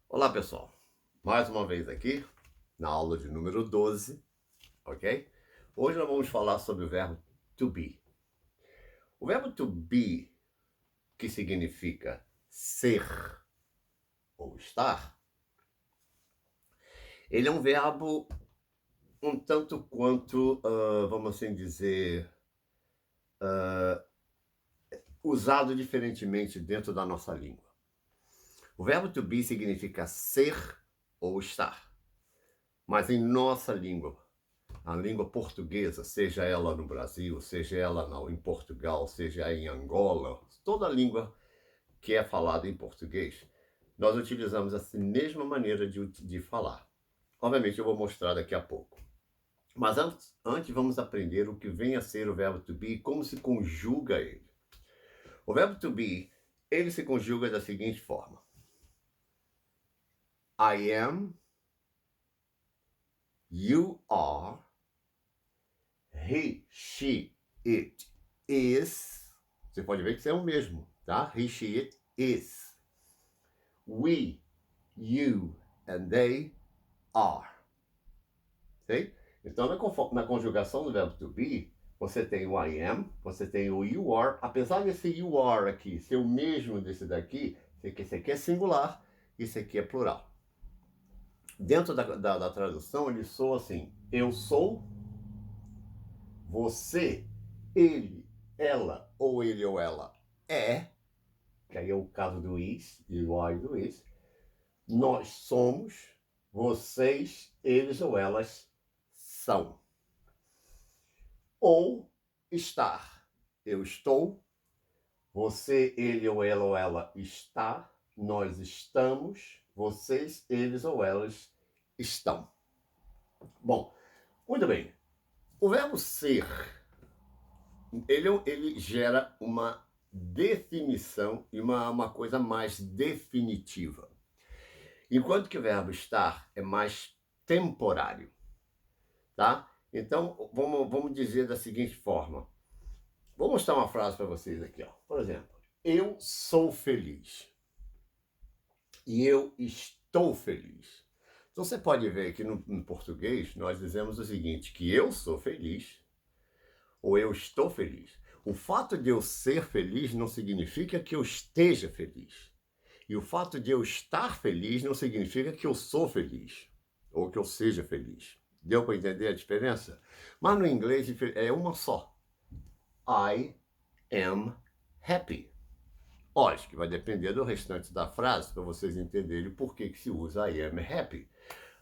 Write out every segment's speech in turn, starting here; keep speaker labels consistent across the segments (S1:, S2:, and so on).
S1: Olá, pessoal. Mais uma vez aqui na aula de número 12, ok? Hoje nós vamos falar sobre o verbo to be. O verbo to be, que significa ser ou estar, ele é um verbo um tanto quanto, vamos assim dizer, usado diferentemente dentro da nossa língua. O verbo to be significa ser ou estar, mas em nossa língua, a língua portuguesa, seja ela no Brasil, seja ela em Portugal, seja em Angola, toda língua que é falada em português, nós utilizamos essa mesma maneira de falar. Obviamente eu vou mostrar daqui a pouco. Mas antes vamos aprender o que vem a ser o verbo to be e como se conjuga ele. O verbo to be, ele se conjuga da seguinte forma. I am, you are, he, she, it is. Você pode ver que isso é o mesmo, tá? He, she, it is. We, you and they are. Ok? Então, na conjugação do verbo to be, você tem o I am, você tem o you are. Apesar desse you are aqui ser o mesmo desse daqui, esse aqui é singular e esse aqui é plural. Dentro da tradução, ele soa assim: eu sou, você, ele, ela, ou ele ou ela é, que aí é o caso do is, e o I do is. Nós somos, vocês, eles ou elas são. Ou estar. Eu estou, você, ele ou ela está, nós estamos, vocês, eles ou elas estão. Bom, muito bem. O verbo ser, ele gera uma definição e uma coisa mais definitiva. Enquanto que o verbo estar é mais temporário, tá? Então, vamos dizer da seguinte forma. Vou mostrar uma frase para vocês aqui, ó. Por exemplo, eu sou feliz e eu estou feliz. Então você pode ver que no português nós dizemos o seguinte, que eu sou feliz ou eu estou feliz. O fato de eu ser feliz não significa que eu esteja feliz. E o fato de eu estar feliz não significa que eu sou feliz ou que eu seja feliz. Deu para entender a diferença? Mas no inglês é uma só. I am happy. Lógico que vai depender do restante da frase para vocês entenderem por que se usa I am happy.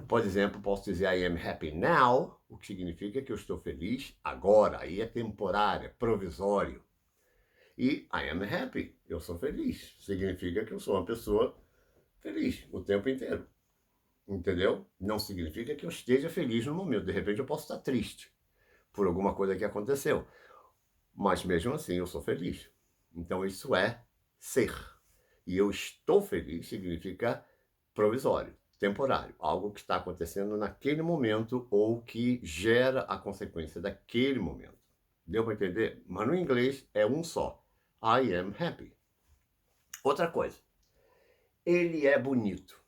S1: Por exemplo, posso dizer I am happy now, o que significa que eu estou feliz agora. Aí é temporário, é provisório. E I am happy, eu sou feliz. Significa que eu sou uma pessoa feliz o tempo inteiro. Entendeu? Não significa que eu esteja feliz no momento. De repente eu posso estar triste por alguma coisa que aconteceu. Mas mesmo assim eu sou feliz. Então isso é ser. E eu estou feliz significa provisório, temporário, algo que está acontecendo naquele momento ou que gera a consequência daquele momento. Deu para entender? Mas no inglês é um só. I am happy. Outra coisa, ele é bonito.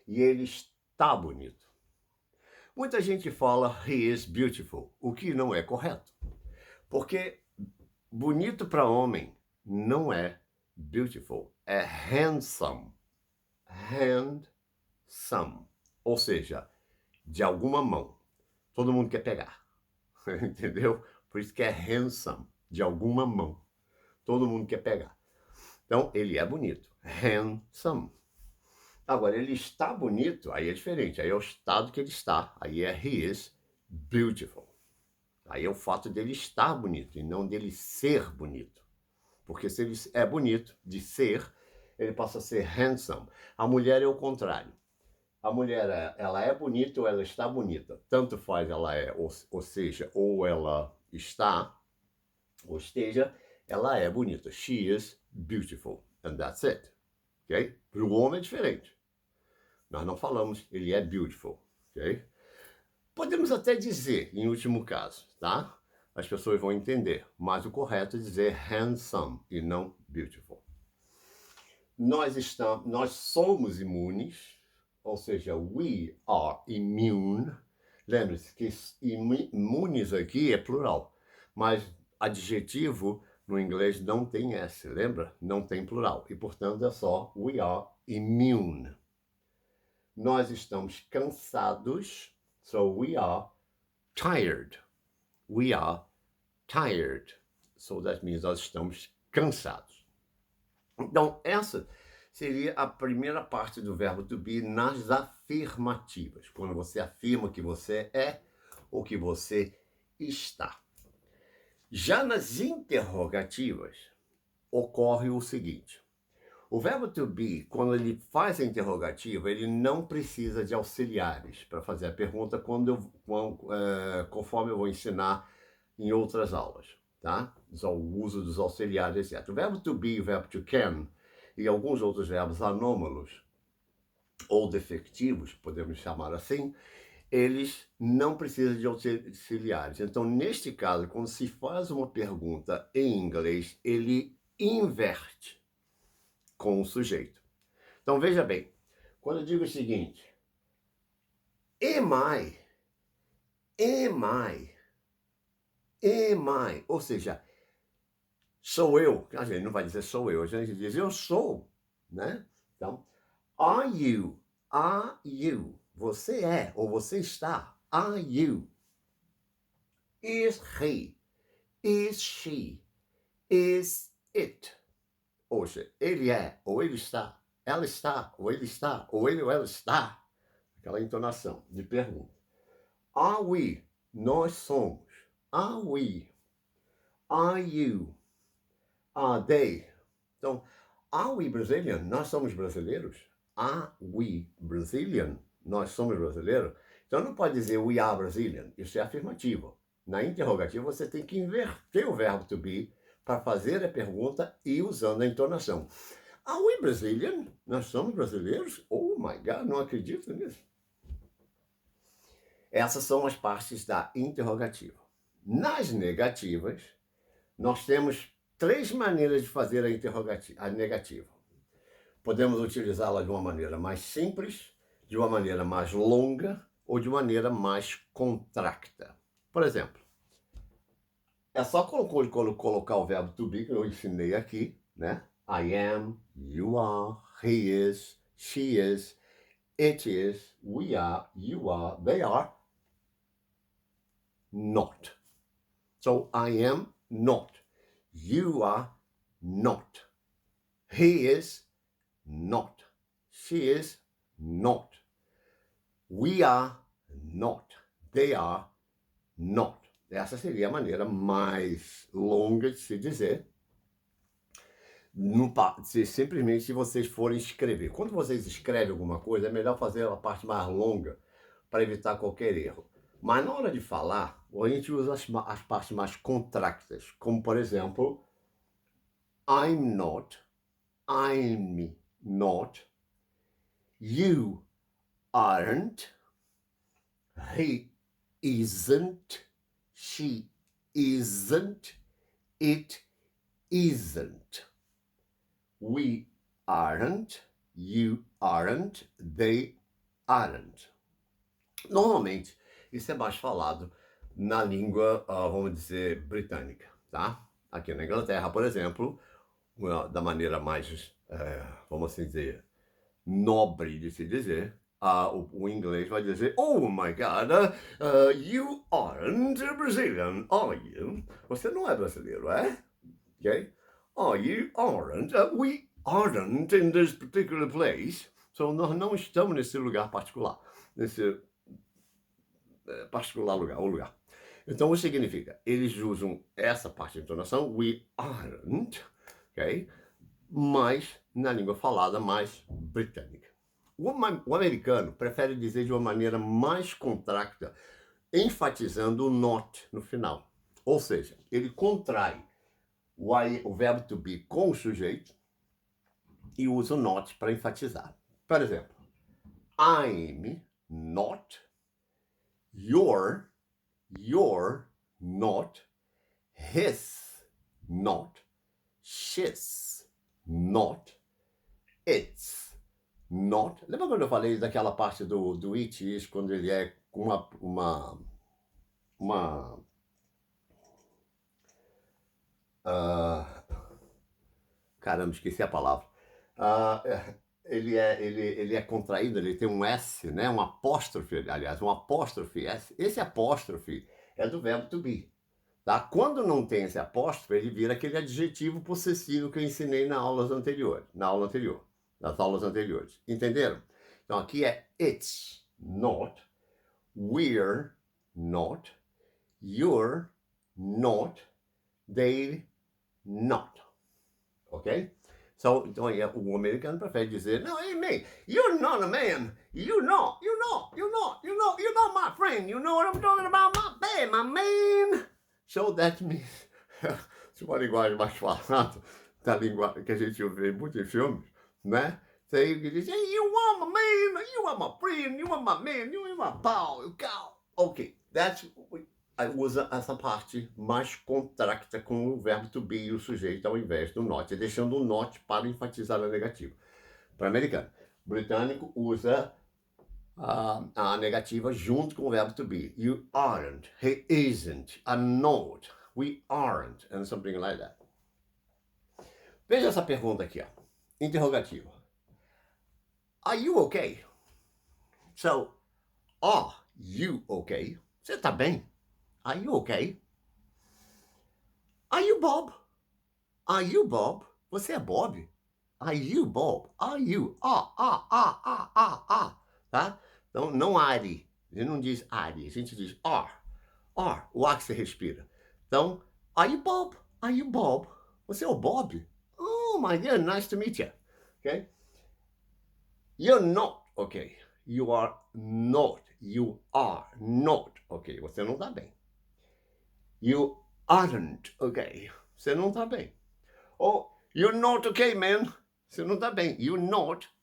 S1: E ele está bonito. Muita gente fala he is beautiful, o que não é correto. Porque bonito para homem não é beautiful, é handsome. Handsome. Ou seja, de alguma mão. Todo mundo quer pegar. Entendeu? Por isso que é handsome, de alguma mão. Todo mundo quer pegar. Então, ele é bonito. Handsome. Agora, ele está bonito, aí é diferente. Aí é o estado que ele está. Aí é he is beautiful. Aí é o fato dele estar bonito e não dele ser bonito. Porque se ele é bonito, de ser, ele passa a ser handsome. A mulher é o contrário. A mulher, ela é bonita ou ela está bonita. Tanto faz ela é, ou seja, ou ela está, ou esteja, ela é bonita. She is beautiful. And that's it. Ok? Para o homem é diferente. Nós não falamos ele é beautiful. Ok? Podemos até dizer, em último caso, tá? As pessoas vão entender. Mas o correto é dizer handsome e não beautiful. nós somos imunes, ou seja, we are immune. Lembre-se que imunes aqui é plural, mas adjetivo no inglês não tem S, lembra? Não tem plural. E, portanto, é só we are immune. Nós estamos cansados, so we are tired. We are tired. So that means nós estamos cansados. Então, essa seria a primeira parte do verbo to be nas afirmativas, quando você afirma que você é ou que você está. Já nas interrogativas, ocorre o seguinte. O verbo to be, quando ele faz a interrogativa, ele não precisa de auxiliares para fazer a pergunta conforme eu vou ensinar em outras aulas, tá? O uso dos auxiliares, etc. O verbo to be, o verbo to can e alguns outros verbos anômalos ou defectivos, podemos chamar assim, eles não precisam de auxiliares. Então, neste caso, quando se faz uma pergunta em inglês, ele inverte com o sujeito. Então, veja bem, quando eu digo o seguinte, am I, ou seja, sou eu, a gente não vai dizer sou eu, a gente diz eu sou, né? Então, are you, você é ou você está, are you, is he, is she, is it, ou seja, ele é ou ele está, ela está ou ele está, ou ele ou ela está, aquela entonação de pergunta. Are we, nós somos, are we, are you, are they. Então, are we Brazilian? Nós somos brasileiros? Are we Brazilian? Nós somos brasileiros? Então não pode dizer we are Brazilian, isso é afirmativo. Na interrogativa você tem que inverter o verbo to be para fazer a pergunta e usando a entonação. Are we Brazilian? Nós somos brasileiros? Oh my God, não acredito nisso. Essas são as partes da interrogativa. Nas negativas, nós temos 3 maneiras de fazer a negativa. Podemos utilizá-la de uma maneira mais simples, de uma maneira mais longa ou de maneira mais contracta. Por exemplo, é só colocar o verbo to be que eu ensinei aqui, né? I am, you are, he is, she is, it is, we are, you are, they are not. So I am not. You are not. He is not. She is not. We are not. They are not. Essa seria a maneira mais longa de se dizer. Simplesmente se vocês forem escrever. Quando vocês escrevem alguma coisa, é melhor fazer a parte mais longa para evitar qualquer erro. Mas na hora de falar, a gente usa as partes mais contractas, como por exemplo, I'm not, you aren't, he isn't, she isn't, it isn't. We aren't, you aren't, they aren't. Normalmente, isso é mais falado na língua, vamos dizer, britânica, tá? Aqui na Inglaterra, por exemplo, da maneira mais, vamos assim dizer, nobre de se dizer, o inglês vai dizer, oh my God, you aren't Brazilian, are you? Você não é brasileiro, é? Okay? Oh, you aren't. We aren't in this particular place. So nós não estamos nesse lugar particular, nesse particular lugar. Então, o que significa? Eles usam essa parte de entonação, we aren't, ok? Mas na língua falada mais britânica. O americano prefere dizer de uma maneira mais contracta, enfatizando o not no final. Ou seja, ele contrai o verbo to be com o sujeito e usa o not para enfatizar. Por exemplo, I'm not, you're not, he's not, she's not, It's not. Lembra quando eu falei daquela parte do it is, quando ele é com uma ah, caramba, esqueci a palavra. Ele é contraído, ele tem um S, né? Um apóstrofe, aliás, um apóstrofe S. Esse apóstrofe é do verbo to be. Tá? Quando não tem esse apóstrofe, ele vira aquele adjetivo possessivo que eu ensinei nas aulas anteriores, nas aulas anteriores. Entenderam? Então aqui é it's not, we're not, you're not, they're not. Ok? Então aí, o americano prefere dizer, no, hey man, you're not a man. You're not my friend. You know what I'm talking about? My man. So that means, uma linguagem mais falada, da linguagem que a gente vê muito em filmes, né? Você diz, hey, you are my man, you are my friend, you are my man, you are my pal, you cow. Ok, usa essa parte mais contracta com o verbo to be e o sujeito ao invés do not, deixando o not para enfatizar a negativa. Para americano. Britânico usa a negativa junto com o verbo to be. You aren't, he isn't, are not, we aren't, and something like that. Veja essa pergunta aqui, ó. Interrogativa. Are you okay? So, are you okay? Você tá bem? Are you okay? Are you Bob? Are you Bob? Você é Bob? Are you Bob? Are you? Tá? Então, não are. A gente não diz are, a gente diz are. Are, o ar que você respira. Então, are you Bob? Are you Bob? Você é o Bob? Oh my God, nice to meet you. Okay? You're not okay. You are not. You are not okay. Você não tá bem. You aren't okay. Você não tá bem. Oh, you're not okay, man. Você não tá bem. You're not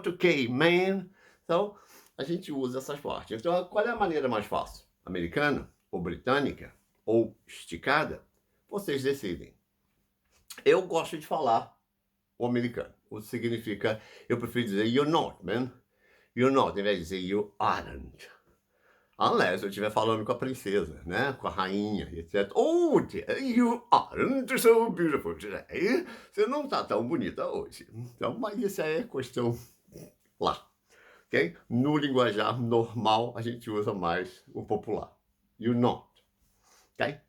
S1: okay, man. Então, a gente usa essas partes. Então, qual é a maneira mais fácil? Americana ou britânica ou esticada? Vocês decidem. Eu gosto de falar o americano. O que significa, eu prefiro dizer you're not, man. You're not, em vez de dizer you aren't. Unless eu estiver falando com a princesa, né? Com a rainha, etc. Oh, dear, you aren't so beautiful today. Você não está tão bonita hoje. Então, mas isso aí é questão lá. Okay? No linguajar normal, a gente usa mais o popular. You're not. Okay?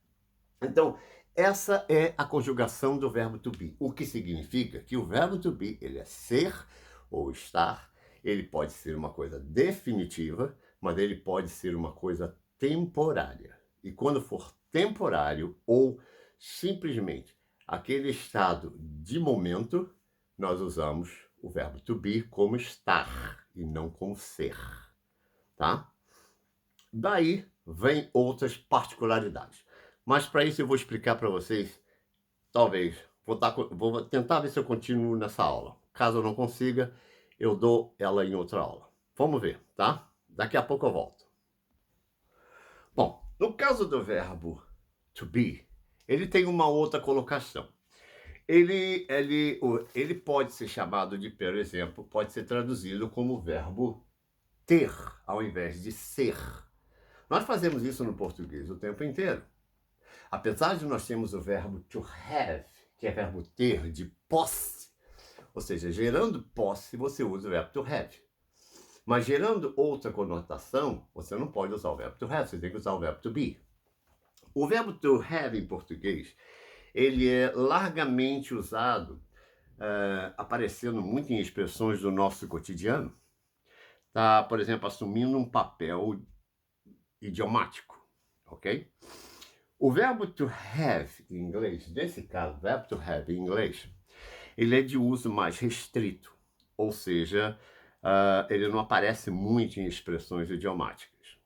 S1: Então, essa é a conjugação do verbo to be. O que significa que o verbo to be, ele é ser ou estar. Ele pode ser uma coisa definitiva, mas ele pode ser uma coisa temporária. E quando for temporário ou simplesmente aquele estado de momento, nós usamos o verbo to be como estar e não como ser, tá? Daí vem outras particularidades. Mas para isso eu vou explicar para vocês, talvez, vou tentar ver se eu continuo nessa aula. Caso eu não consiga, eu dou ela em outra aula. Vamos ver, tá? Daqui a pouco eu volto. Bom, no caso do verbo to be, ele tem uma outra colocação. Ele pode ser chamado de, por exemplo, pode ser traduzido como verbo ter, ao invés de ser. Nós fazemos isso no português o tempo inteiro. Apesar de nós termos o verbo to have, que é verbo ter, de posse, ou seja, gerando posse, você usa o verbo to have. Mas gerando outra conotação, você não pode usar o verbo to have, você tem que usar o verbo to be. O verbo to have em português, ele é largamente usado, aparecendo muito em expressões do nosso cotidiano, tá, por exemplo, assumindo um papel idiomático, ok? O verbo to have em inglês, nesse caso, verbo to have em inglês, ele é de uso mais restrito, ou seja, ele não aparece muito em expressões idiomáticas.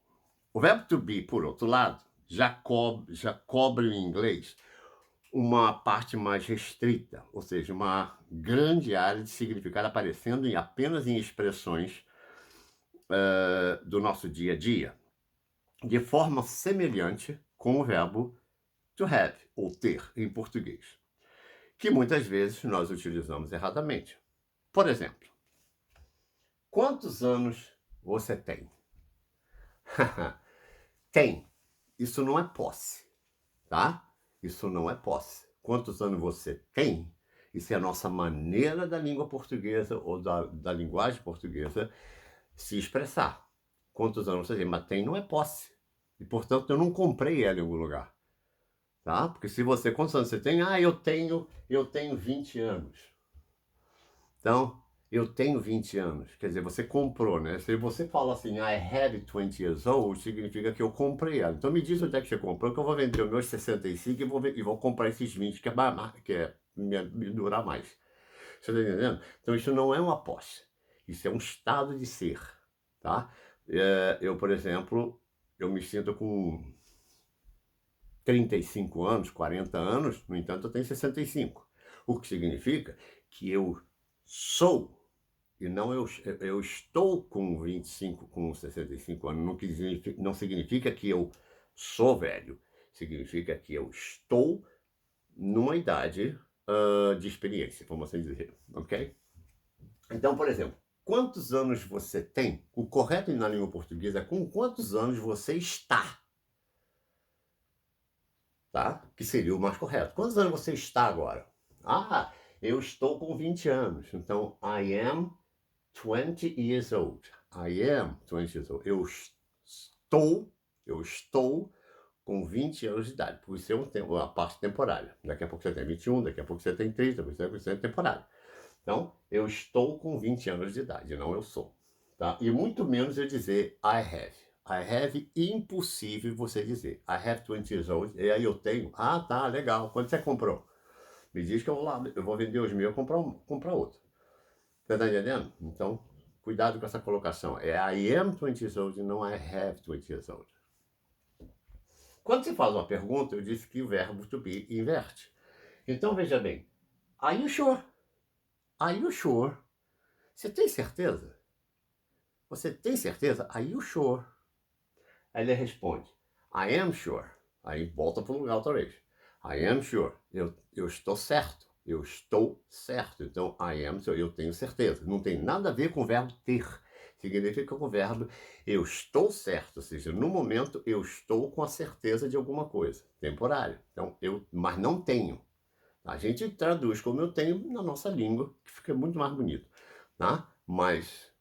S1: O verbo to be, por outro lado, já cobre em inglês uma parte mais restrita, ou seja, uma grande área de significado aparecendo apenas em expressões do nosso dia a dia, de forma semelhante com o verbo to have, ou ter, em português. que muitas vezes nós utilizamos erradamente. Por exemplo, quantos anos você tem? Tem. Isso não é posse, tá? Isso não é posse. Quantos anos você tem? Isso é a nossa maneira da língua portuguesa ou da linguagem portuguesa se expressar. Quantos anos você tem? Mas tem não é posse. E, portanto, eu não comprei ela em algum lugar, tá? Porque se você... Quantos anos você tem? Ah, eu tenho 20 anos. Então, eu tenho 20 anos. Quer dizer, você comprou, né? Se você fala assim, I have 20 years old, significa que eu comprei ela. Então me diz onde é que você comprou, que eu vou vender os meus 65 e vou comprar esses 20, que é me durar mais. Você está entendendo? Então isso não é uma posse. Isso é um estado de ser, tá? Eu, por exemplo, eu me sinto com 35 anos, 40 anos, no entanto eu tenho 65. O que significa que eu sou e não eu estou com 25, com 65 anos, não significa que eu sou velho, significa que eu estou numa idade de experiência, vamos assim dizer, ok? Então, por exemplo, quantos anos você tem? O correto na língua portuguesa é com quantos anos você está, tá? Que seria o mais correto. Quantos anos você está agora? Ah, eu estou com 20 anos. Então, I am 20 years old. I am 20 years old. Eu estou com 20 anos de idade. Por isso é uma parte temporária. Daqui a pouco você tem 21, daqui a pouco você tem 30, daqui a pouco você tem temporário. Então, eu estou com 20 anos de idade, não eu sou. Tá? E muito menos eu dizer I have. I have, impossível você dizer. I have 20 years old. E aí eu tenho. Ah, tá, legal. Quando você comprou? Me diz que eu vou lá, eu vou vender os meus e comprar outro. Você tá entendendo? Então, cuidado com essa colocação. É I am 20 years old e não I have 20 years old. Quando você faz uma pergunta, eu disse que o verbo to be inverte. Então, veja bem. Are you sure? Are you sure? Você tem certeza? Você tem certeza? Are you sure? Aí ele responde, I am sure. Aí volta para o lugar outra vez. I am sure. Eu estou certo. Eu estou certo. Então, I am sure. Eu tenho certeza. Não tem nada a ver com o verbo ter. Significa com o verbo eu estou certo. Ou seja, no momento eu estou com a certeza de alguma coisa. Temporário. Então, mas não tenho. A gente traduz como eu tenho na nossa língua, que fica muito mais bonito. Tá? Mas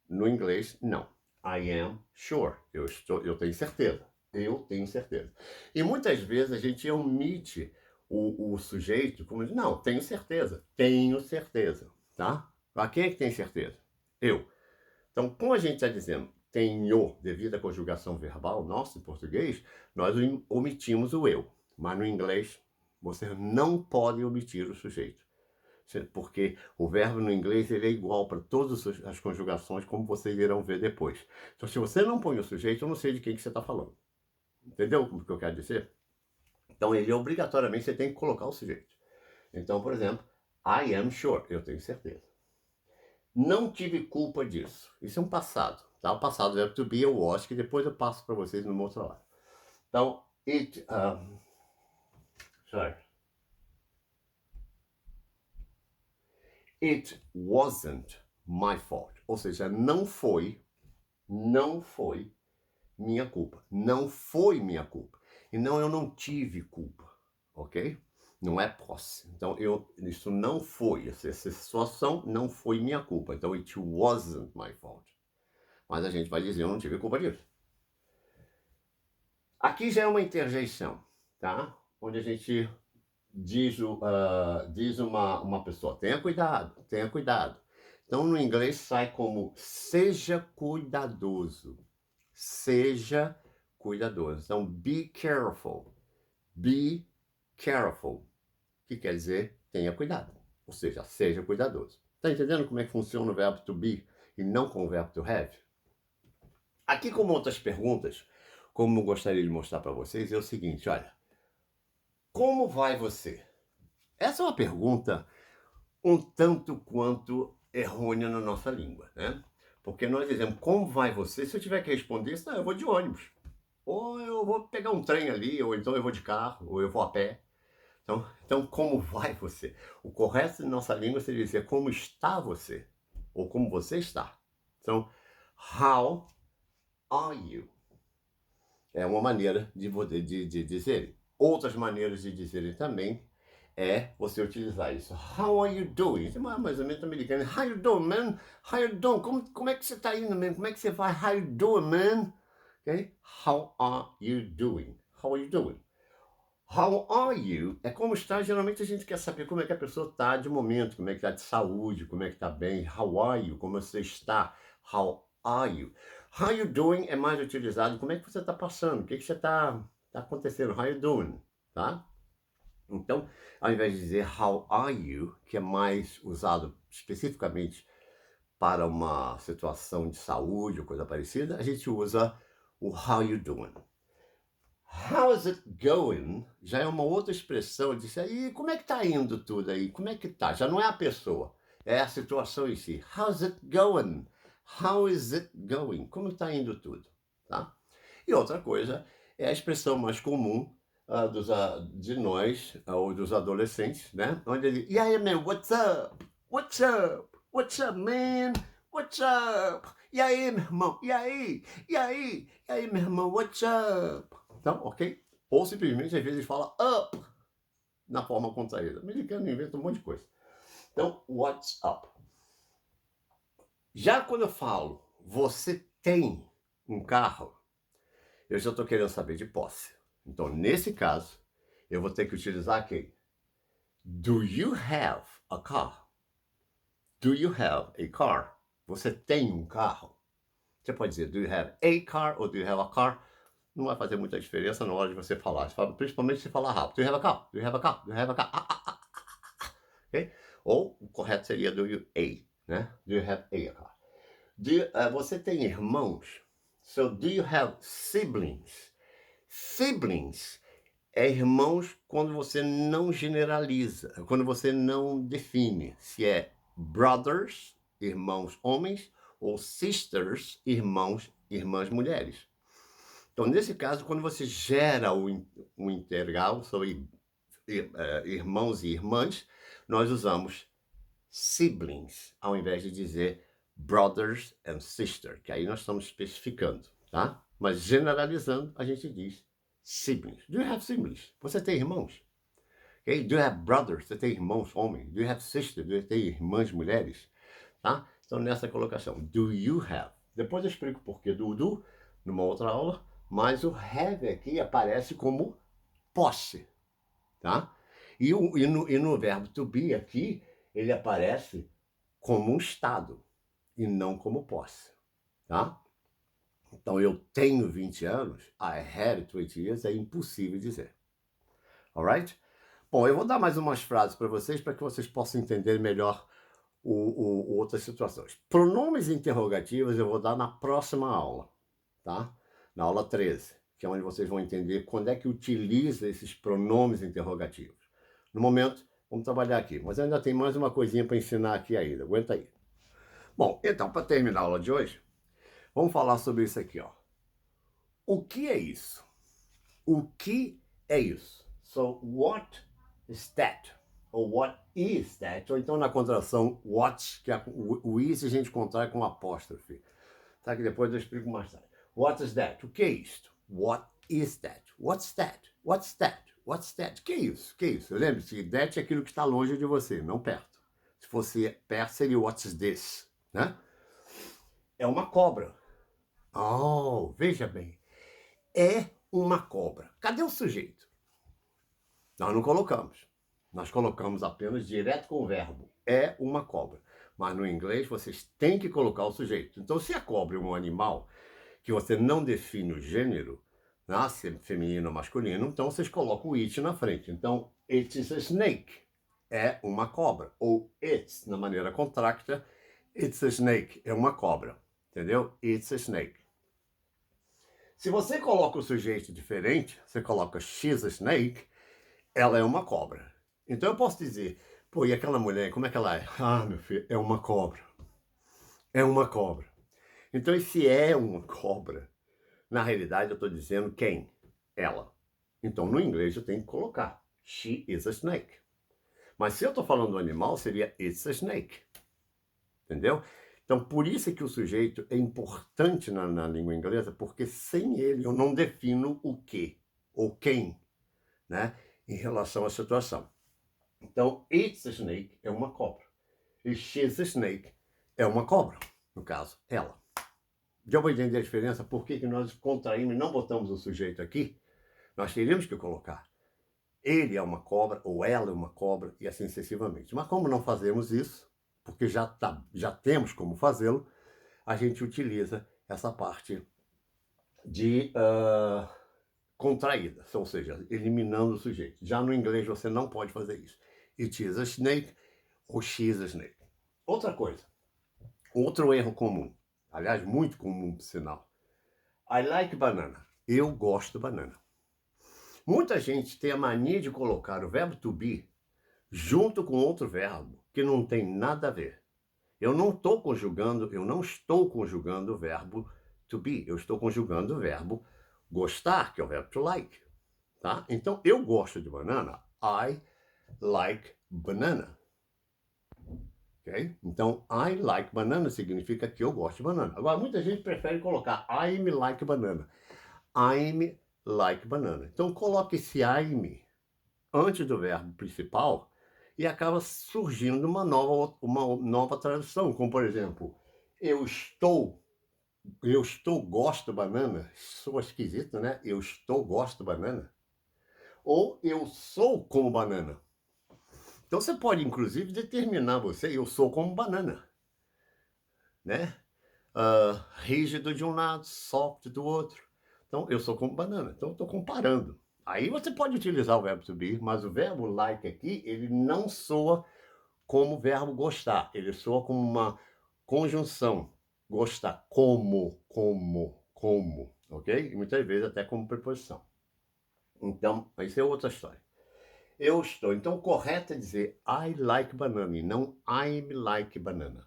S1: no inglês, não. I am sure. Eu tenho certeza. Eu tenho certeza. E muitas vezes a gente omite o sujeito como diz, não, tenho certeza. Tenho certeza. Tá? Mas quem é que tem certeza? Eu. Então, como a gente está dizendo tenho, devido à conjugação verbal nossa em português, nós omitimos o eu. Mas no inglês, você não pode omitir o sujeito. Porque o verbo no inglês ele é igual para todas as conjugações, como vocês irão ver depois. Então, se você não põe o sujeito, eu não sei de quem que você está falando. Entendeu o que eu quero dizer? Então, ele obrigatoriamente você tem que colocar o sujeito. Então, por exemplo, I am sure, eu tenho certeza. Não tive culpa disso. Isso é um passado. Tá? O passado do verbo to be eu was, que depois eu passo para vocês no outro lado. Então, sorry. It wasn't my fault. Ou seja, não foi minha culpa. Não foi minha culpa. E não, eu não tive culpa, ok? Não é posse. Então, isso não foi. Essa situação não foi minha culpa. Então, it wasn't my fault. Mas a gente vai dizer, eu não tive culpa disso. Aqui já é uma interjeição, tá? Onde a gente diz uma pessoa, tenha cuidado, tenha cuidado. Então, no inglês sai como seja cuidadoso. Seja cuidadoso. Então, be careful. Be careful. Que quer dizer, tenha cuidado. Ou seja, seja cuidadoso. Está entendendo como é que funciona o verbo to be e não com o verbo to have? Aqui, como outras perguntas, como eu gostaria de mostrar para vocês, é o seguinte, olha. Como vai você? Essa é uma pergunta um tanto quanto errônea na nossa língua, né? Porque nós dizemos, como vai você? Se eu tiver que responder isso, não, eu vou de ônibus. Ou eu vou pegar um trem ali, ou então eu vou de carro, ou eu vou a pé. Então, como vai você? O correto em nossa língua seria dizer como está você, ou como você está. Então, how are you? É uma maneira de dizerem. Outras maneiras de dizerem também é você utilizar isso. How are you doing? Isso é mais ou menos americano. How you doing, man? How you doing? Como é que você está indo, man? Como é que você vai? How you doing, man? Okay? How are you doing? How are you doing? How are you? É como está. Geralmente a gente quer saber como é que a pessoa está de momento, como é que está de saúde, como é que está bem. How are you? Como você está? How are you? How you doing é mais utilizado. Como é que você está passando? O que você está acontecendo? How you doing? Tá? Então, ao invés de dizer how are you, que é mais usado especificamente para uma situação de saúde ou coisa parecida, a gente usa o how you doing. How's it going? Já é uma outra expressão de aí, como é que tá indo tudo aí? Como é que tá? Já não é a pessoa, é a situação em si. How's it going? How is it going? Como está indo tudo, tá? E outra coisa é a expressão mais comum de nós, ou dos adolescentes, né? Onde ele, e aí, man, what's up? What's up? What's up, man? What's up? E aí, meu irmão? E aí? E aí? E aí, meu irmão? What's up? Então, ok? Ou simplesmente, às vezes, fala up na forma contraída. O americano inventa um monte de coisa. Então, what's up? Já quando eu falo, você tem um carro, eu já estou querendo saber de posse. Então, nesse caso, eu vou ter que utilizar quem? Do you have a car? Do you have a car? Você tem um carro? Você pode dizer, do you have a car ou do you have a car? Não vai fazer muita diferença na hora de você falar. Principalmente se falar rápido. Do you have a car? Do you have a car? Do you have a car? Okay? Ou o correto seria do you a, né? Do you have a car? Você tem irmãos? So, do you have siblings? Siblings é irmãos quando você não generaliza, quando você não define se é brothers, irmãos homens, ou sisters, irmãs mulheres. Então, nesse caso, quando você gera o integral sobre irmãos e irmãs, nós usamos siblings, ao invés de dizer brothers and sisters, que aí nós estamos especificando, tá? Mas generalizando, a gente diz siblings. Do you have siblings? Você tem irmãos? Okay? Do you have brothers? Você tem irmãos homens? Do you have sisters? Você tem irmãs mulheres? Tá? Então, nessa colocação, do you have? Depois eu explico o porquê do numa outra aula, mas o have aqui aparece como posse, tá? E no verbo to be aqui, ele aparece como um estado e não como posse, tá? Então, eu tenho 20 anos, I had 20 years, é impossível dizer. Alright? Bom, eu vou dar mais umas frases para que vocês possam entender melhor outras situações. Pronomes interrogativos eu vou dar na próxima aula, tá? Na aula 13, que é onde vocês vão entender quando é que utiliza esses pronomes interrogativos. No momento, vamos trabalhar aqui, mas ainda tem mais uma coisinha para ensinar aqui ainda, aguenta aí. Bom, então, para terminar a aula de hoje, vamos falar sobre isso aqui, ó. O que é isso? O que é isso? So, what is that? Ou what is that? Ou então na contração what, que o is a gente contrai com apóstrofe. Tá? Que depois eu explico mais tarde. What is that? O que é isto? What is that? What's that? What's that? What's that? O que é isso? O que é isso? Lembre-se, that é aquilo que está longe de você, não perto. Se fosse perto, seria what's this? Né? É uma cobra. Oh, veja bem. É uma cobra. Cadê o sujeito? Nós não colocamos. Nós colocamos apenas direto com o verbo. É uma cobra. Mas no inglês vocês têm que colocar o sujeito. Então, se a cobra é um animal que você não define o gênero, né, se é feminino ou masculino, então vocês colocam o it na frente. Então, it is a snake. É uma cobra. Ou it's, na maneira contracta, it's a snake. É uma cobra. Entendeu? It's a snake. Se você coloca o sujeito diferente, você coloca she's a snake, ela é uma cobra. Então eu posso dizer, pô, e aquela mulher, como é que ela é? Ah, meu filho, é uma cobra. É uma cobra. Então esse é uma cobra, na realidade eu estou dizendo quem? Ela. Então no inglês eu tenho que colocar. She is a snake. Mas se eu estou falando do animal, seria it's a snake. Entendeu? Então, por isso é que o sujeito é importante na língua inglesa, porque sem ele eu não defino o que ou quem, né, em relação à situação. Então, it's a snake é uma cobra. E she's a snake é uma cobra, no caso, ela. Já vou entender a diferença, por que nós contraímos e não botamos o sujeito aqui? Nós teríamos que colocar ele é uma cobra ou ela é uma cobra e assim sucessivamente. Mas como não fazemos isso, porque já temos como fazê-lo, a gente utiliza essa parte de contraída, ou seja, eliminando o sujeito. Já no inglês você não pode fazer isso. It is a snake ou she is a snake. Outra coisa, outro erro comum, aliás, muito comum, por sinal. I like banana. Eu gosto de banana. Muita gente tem a mania de colocar o verbo to be junto com outro verbo que não tem nada a ver. Eu não estou conjugando o verbo to be, eu estou conjugando o verbo gostar, que é o verbo to like, tá? Então, eu gosto de banana, I like banana. Ok? Então, I like banana significa que eu gosto de banana. Agora, muita gente prefere colocar I'm like banana. I'm like banana. Então, coloque esse I'm antes do verbo principal e acaba surgindo uma nova tradução, como por exemplo, gosto banana, sou esquisito, né? Gosto banana. Ou eu sou como banana. Então você pode inclusive determinar eu sou como banana, né? Rígido de um lado, soft do outro. Então eu sou como banana. Então eu estou comparando. Aí você pode utilizar o verbo to be, mas o verbo like aqui, ele não soa como o verbo gostar. Ele soa como uma conjunção. Gostar, como, ok? E muitas vezes até como preposição. Então, isso é outra história. Então o correto é dizer I like banana e não I'm like banana.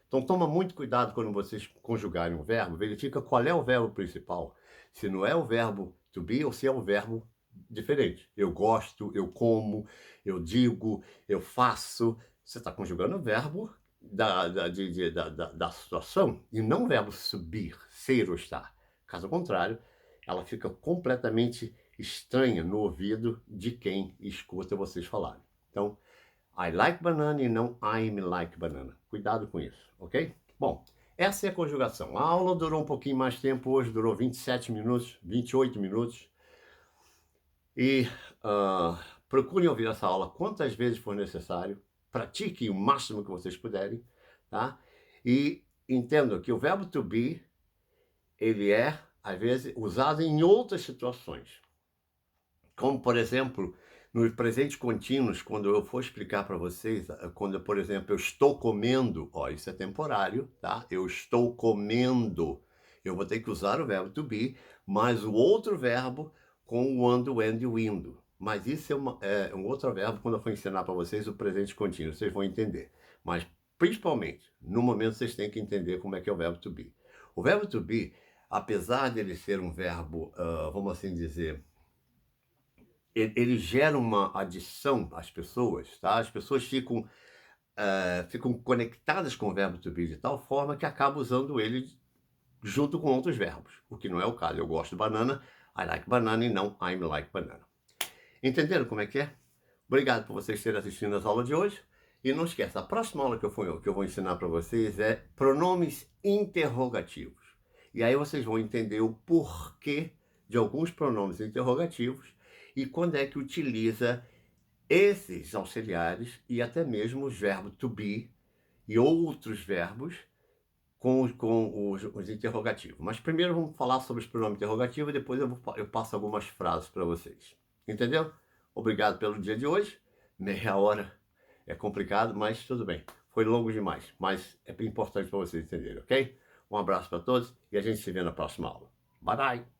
S1: Então toma muito cuidado quando vocês conjugarem um verbo, verifica qual é o verbo principal. Se não é o verbo to be ou se é um verbo diferente. Eu gosto, eu como, eu digo, eu faço. Você está conjugando o verbo da situação e não o verbo subir, ser ou estar. Caso contrário, ela fica completamente estranha no ouvido de quem escuta vocês falarem. Então, I like banana e não I'm like banana. Cuidado com isso, ok? Bom, essa é a conjugação. A aula durou um pouquinho mais tempo hoje, durou 27 minutos, 28 minutos. E procurem ouvir essa aula quantas vezes for necessário. Pratiquem o máximo que vocês puderem, tá? E entendam que o verbo to be, ele é, às vezes, usado em outras situações. Como, por exemplo, nos presentes contínuos, quando eu for explicar para vocês, quando, por exemplo, eu estou comendo, isso é temporário, tá? Eu estou comendo. Eu vou ter que usar o verbo to be, mais o outro verbo com o ando, and e o indo. Mas isso é um outro verbo quando eu for ensinar para vocês o presente contínuo, vocês vão entender. Mas, principalmente, no momento vocês têm que entender como é que é o verbo to be. O verbo to be, apesar de ele ser um verbo, vamos assim dizer, ele gera uma adição às pessoas, tá? As pessoas ficam conectadas com o verbo to be de tal forma que acabam usando ele junto com outros verbos, o que não é o caso. Eu gosto de banana, I like banana e não I'm like banana. Entenderam como é que é? Obrigado por vocês terem assistido às aulas de hoje. E não esqueça, a próxima aula que eu vou ensinar para vocês é pronomes interrogativos. E aí vocês vão entender o porquê de alguns pronomes interrogativos e quando é que utiliza esses auxiliares e até mesmo os verbos to be e outros verbos com os interrogativos. Mas primeiro vamos falar sobre os pronomes interrogativos e depois eu passo algumas frases para vocês. Entendeu? Obrigado pelo dia de hoje. Meia hora é complicado, mas tudo bem. Foi longo demais, mas é importante para vocês entenderem, ok? Um abraço para todos e a gente se vê na próxima aula. Bye, bye!